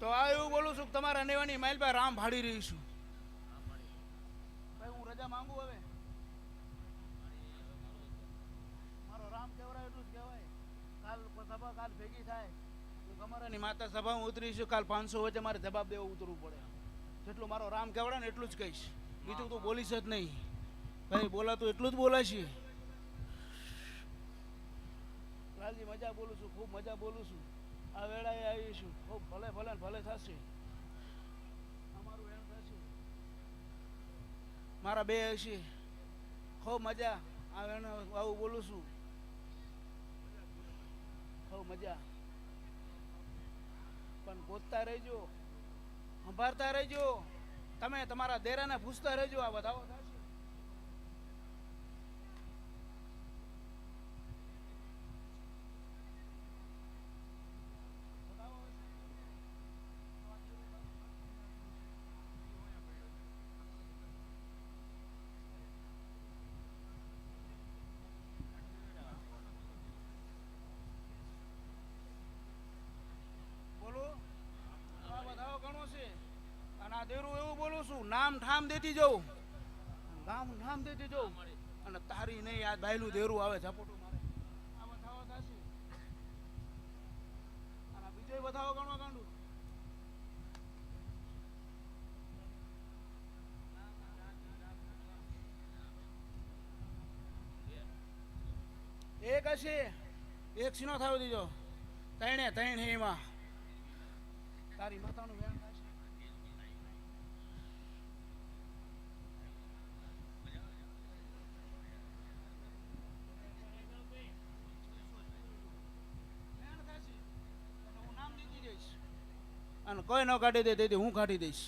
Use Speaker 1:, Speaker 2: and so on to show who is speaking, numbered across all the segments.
Speaker 1: તો આ એવું બોલું છું કે તમારા નેવાની માઇલ પર રામ ભાડી રહી છું. ભાઈ હું રજા માંગુ હવે. મારો રામ કેવરાય એટલું જ કહેવાય. કાલ સભા કાલ ભેગી થાય. હું કમરાની માતા સભામાં ઉતરીશું. કાલ 500 વચ્ચે મારે જવાબ દેવો ઉતરવું પડે. જેટલું મારો રામ કેવડાય ને એટલું જ કહીશ. બીજું તું બોલીશ જ નહીં. ભાઈ બોલાતું એટલું જ બોલાશે. લાલજી મજા બોલું છું, ખૂબ મજા બોલું છું. આ વેળાએ આવીશું. ખૂબ ભલે ભલે ભલે થશે. અમારું એમ થશે. મારા બે હશે. ખૂબ મજા. આ વેણે આવું બોલું છું. ખૂબ મજા. પણ ગોતતા રહેજો, સંભાળતા રહેજો. તમે તમારા દેરાને પૂછતા રહેજો. આ વધાવો થશે. દેરું એવું બોલું છું, નામ ઠામ દેતી જવું, ગામ નામ દેતી જવું. અને તારી નહીં આ બાયલું દેરું આવે ઝપોટું મારે. આ બતાવો થશે. અને બીજો બતાવો ગણવા ગાંડું. એક હશે, એક સીનો થવા દીજો. ત્રણ એમાં તારી માતાનું વેણ થશે. અને કોઈ ન કાઢી દે તેથી હું કાઢી દઈશ.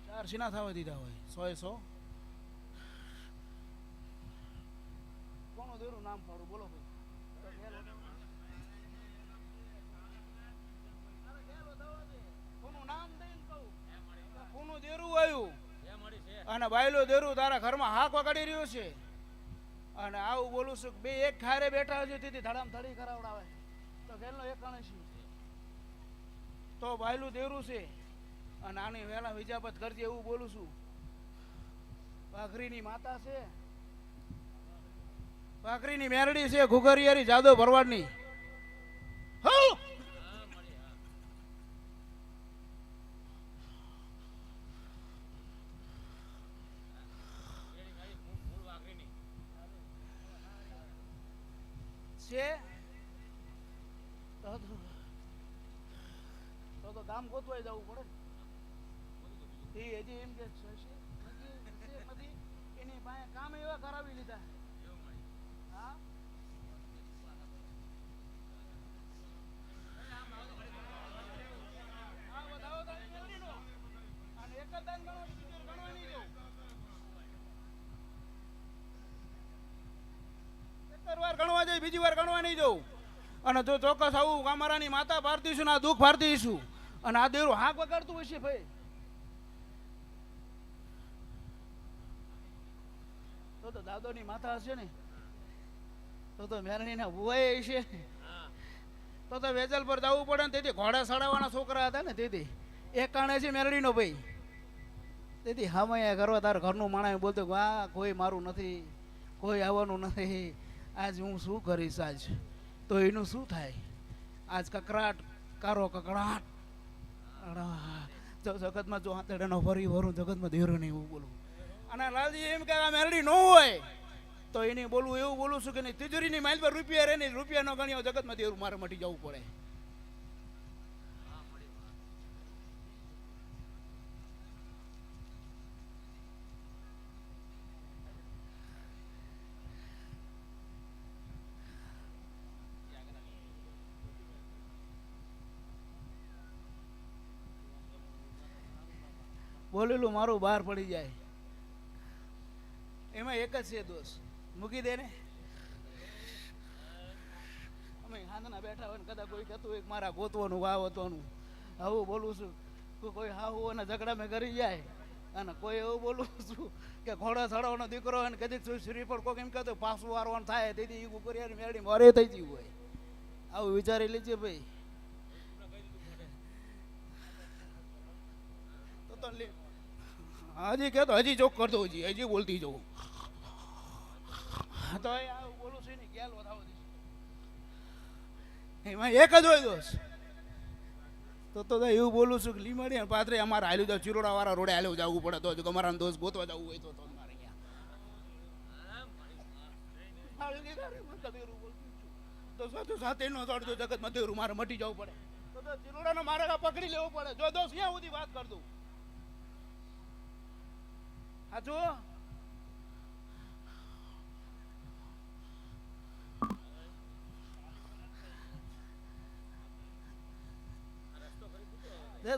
Speaker 1: ચાર સીના થવા દીધા હોય 100 કોનું દેરું નામ પાડું બોલો ભાઈ. દેરું આવ્યું અને બાયલો દેરું તારા ઘરમાં હાક વગાડી રહ્યો છે. અને આવું બોલું છું બે એક ખારે બેઠા છે તેથી ધડામ ધડી કરાવડાવે તો ગેલનો એક ગણેશી તો બાયલું દેરું છે. અને આની વહેલા વિજાપત કરજે એવું બોલું છું. ભાખરીની માતા છે, ભાખરીની મેરડી છે, ઘુઘરિયારી જાદવ ભરવાડની. છે તો ગામ ગોતવાઈ જવું પડે ને. હજી એમ કે એની પાસે કામ એવા કરાવી લીધા. હા અને એક જ દાન ગણવા નહીં જવું. વાર ગણવા જાય, બીજી વાર ગણવા નહીં જવું. અને જો ચોક્કસ આવું અમારાની માતા ભારતી છું ને આ દુઃખ ભારતી છું અને આ દેરું હાક વગાડતું હશે ભાઈ તો દાદોની માતા હશે ને તો મેરણી ના ભુવાઈ હશે તો વેજલ પર જવું પડે ને. તેથી ઘોડા સડાવવાના છોકરા હતા ને તેથી એક કારણે છે મેરણીનો ભાઈ. તેથી હામૈયા કરવા તાર ઘરનું માણસ બોલતો આ કોઈ મારું નથી, કોઈ આવવાનું નથી. આજ હું શું કરીશ આજ તો એનું શું થાય. આજ કકરાટ કારો કકડાટ જગતમાં જો આંતરડાનો ફરી વરું જગતમાં દેરું નહીં એવું બોલું. અને લાલજી એમ કે આ મેરડી ન હોય તો એને બોલવું એવું બોલું છું કે નહીં તિજોરીની માઇલ પર રૂપિયા રહે ને રૂપિયા ન ગણ્યો જગતમાં દેરું મારે મટી જવું પડે. બોલેલું મારું બહાર પડી જાય એમાં એક જ છે દોષ. મૂકી દે ને અમે આંગણા બેઠા હોય ને કદાચ કોઈ કહેતું હોય કે મારા ગોતવાનું વાવતવાનું, આવું બોલું છું. કોઈ હાહુ અને ઝઘડા કરી જાય, અને કોઈ એવું બોલું છું કે ઘોડા ચડાવવાનો દીકરો હોય ને કદી શ્રી પર કોઈ એમ કહેતો પાછું વારવાનું થાય તેથી એ કુકરિયા મેળી મારે થઈ ગયું હોય. આવું વિચારી લેજે ભાઈ. તો હજી કહેતો હજી ચોક કરતો હજી બોલતી જવું તો આવું બોલું છું ને ગેલ વધાવો એમાં એક જ હોય દોસ્ત. તો એવું બોલું છું કે લીમડી અને પાત્રે અમારે હાલ્યું જાવ ચિરોડા વાળા રોડે હાલ્યું જવું પડે તો જો અમારા દોસ્ત ગોતવા જવું હોય તો મારે સાથે નો ચડજો જગત મધેરું મારે મટી જવું પડે તો ચિરોડા મારે પકડી લેવું પડે. જો દોસ્ત ક્યાં સુધી વાત કર દઉં હાચો.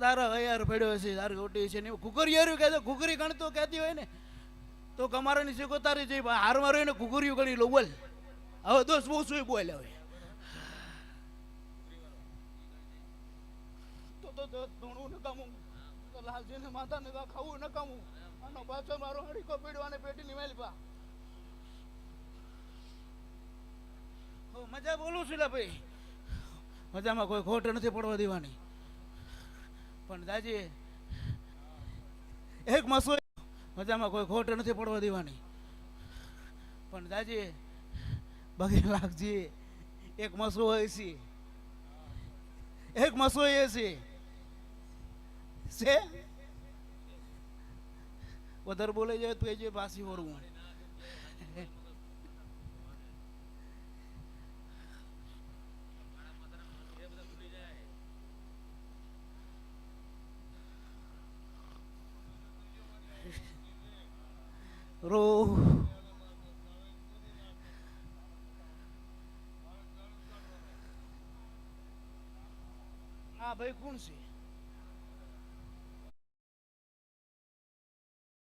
Speaker 1: તારા હૈયાર પડ્યો છે તારી ખોટી છે ને કુકરી હાર્યું કહેતો કુકરી ગણતો કહેતી હોય ને તો કમારાની શીખો તારી જઈ હારમાં રહીને કુકરીઓ ગણી લો બોલ. હવે દોસ્ત બહુ શું બોલ હવે તો ધૂણું નકામું લાલજીને માથા ને ખાવું નકામું આનો પાછો મારો હડીકો પીડ્યો અને પેટીની મેલ પા મજા બોલું છું લે ભાઈ. મજામાં કોઈ ખોટ નથી પડવા દેવાની. પણ દાજી એક મસો મજામાં કોઈ ખોટ નથી પડવા દેવાની. પણ દાજી બગી લાગજી એક મસો હોય છે, એક મસો એ છે વધારે બોલે જાય તો એ જે પાછી વળવું. રો હા ભાઈ કોણ છે?